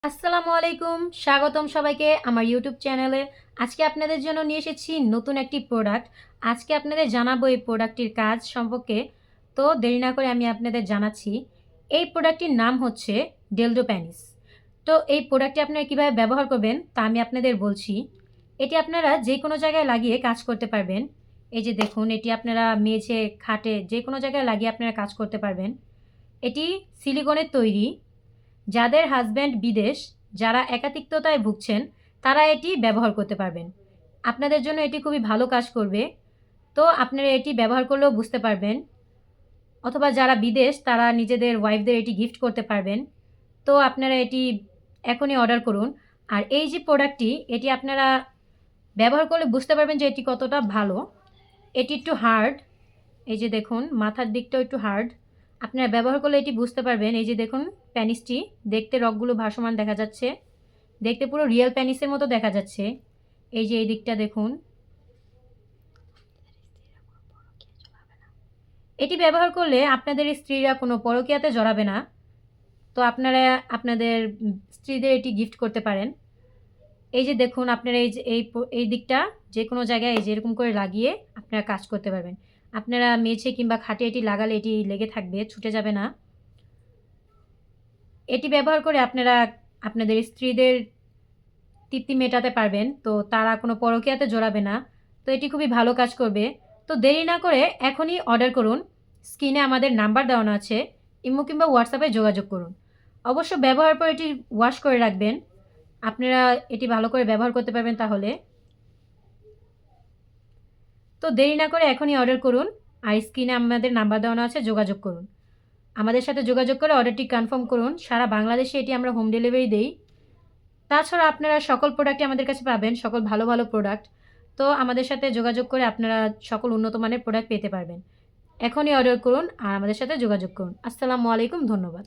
আসসালামু আলাইকুম, স্বাগতম সবাইকে আমার ইউটিউব চ্যানেলে। আজকে আপনাদের জন্য নিয়ে এসেছি নতুন একটি প্রোডাক্ট। আজকে আপনাদের জানাবো এই প্রোডাক্টটির কাজ সম্পর্কে। তো দেরি না করে আমি আপনাদের জানাচ্ছি। এই প্রোডাক্টটির নাম হচ্ছে ডেলডো প্যানিস। তো এই প্রোডাক্টটি আপনারা কীভাবে ব্যবহার করবেন তা আমি আপনাদের বলছি। এটি আপনারা যে কোনো জায়গায় লাগিয়ে কাজ করতে পারবেন। এই যে দেখুন, এটি আপনারা মেঝে, খাটে যে কোনো জায়গায় লাগিয়ে আপনারা কাজ করতে পারবেন। এটি সিলিকনের তৈরি। যাদের হাজব্যান্ড বিদেশ, যারা একাকিত্বতায় ভুগছেন, তারা এটি ব্যবহার করতে পারবেন। আপনাদের জন্য এটি খুবই ভালো কাজ করবে। তো আপনারা এটি ব্যবহার করলেও বুঝতে পারবেন। অথবা যারা বিদেশ, তারা নিজেদের ওয়াইফদের এটি গিফট করতে পারবেন। তো আপনারা এটি এখনই অর্ডার করুন। আর এই যে প্রোডাক্টটি, এটি আপনারা ব্যবহার করলে বুঝতে পারবেন যে এটি কতটা ভালো। এটি একটু হার্ড। এই যে দেখুন, মাথার দিকটাও একটু হার্ড। আপনারা ব্যবহার করলে এটি বুঝতে পারবেন। এই যে দেখুন, প্যানিসটি দেখতে রগগুলো ভাসমান দেখা যাচ্ছে। দেখতে পুরো রিয়েল প্যানিসের মতো দেখা যাচ্ছে। এই যে এই দিকটা দেখুন। এটি ব্যবহার করলে আপনাদের স্ত্রীরা কোনো পরকীয়াতে জড়াবে না। তো আপনারা আপনাদের স্ত্রীদের এটি গিফট করতে পারেন। এই যে দেখুন, আপনারা এই যে এই দিকটা যে কোনো জায়গায় এই যে এরকম করে লাগিয়ে আপনারা কাজ করতে পারবেন। আপনারা মেঝে কিংবা খাটে এটি লাগালে এটি লেগে থাকবে, ছুটে যাবে না। এটি ব্যবহার করে আপনারা আপনাদের স্ত্রীদের তৃপ্তি মেটাতে পারবেন। তো তারা কোনো পরকীয়াতে জড়াবে না। তো এটি খুবই ভালো কাজ করবে। তো দেরি না করে এখনই অর্ডার করুন। স্ক্রিনে আমাদের নাম্বার দেওয়ানো আছে। ইমো কিংবা হোয়াটসঅ্যাপে যোগাযোগ করুন। অবশ্য ব্যবহার পর এটি ওয়াশ করে রাখবেন। আপনারা এটি ভালো করে ব্যবহার করতে পারবেন তাহলে। তো দেরি না করে এখনই অর্ডার করুন। আর স্ক্রিনে আমাদের নাম্বার দেওয়ানো আছে, যোগাযোগ করুন। আমাদের সাথে যোগাযোগ করে অর্ডারটি কনফার্ম করুন। সারা বাংলাদেশে এটি আমরা হোম ডেলিভারি দেই। তাছাড়া আপনারা সকল প্রোডাক্টই আমাদের কাছে পাবেন, সকল ভালো ভালো প্রোডাক্ট। তো আমাদের সাথে যোগাযোগ করে আপনারা সকল উন্নত মানের প্রোডাক্ট পেতে পারবেন। এখনই অর্ডার করুন আর আমাদের সাথে যোগাযোগ করুন। আসসালামু আলাইকুম, ধন্যবাদ।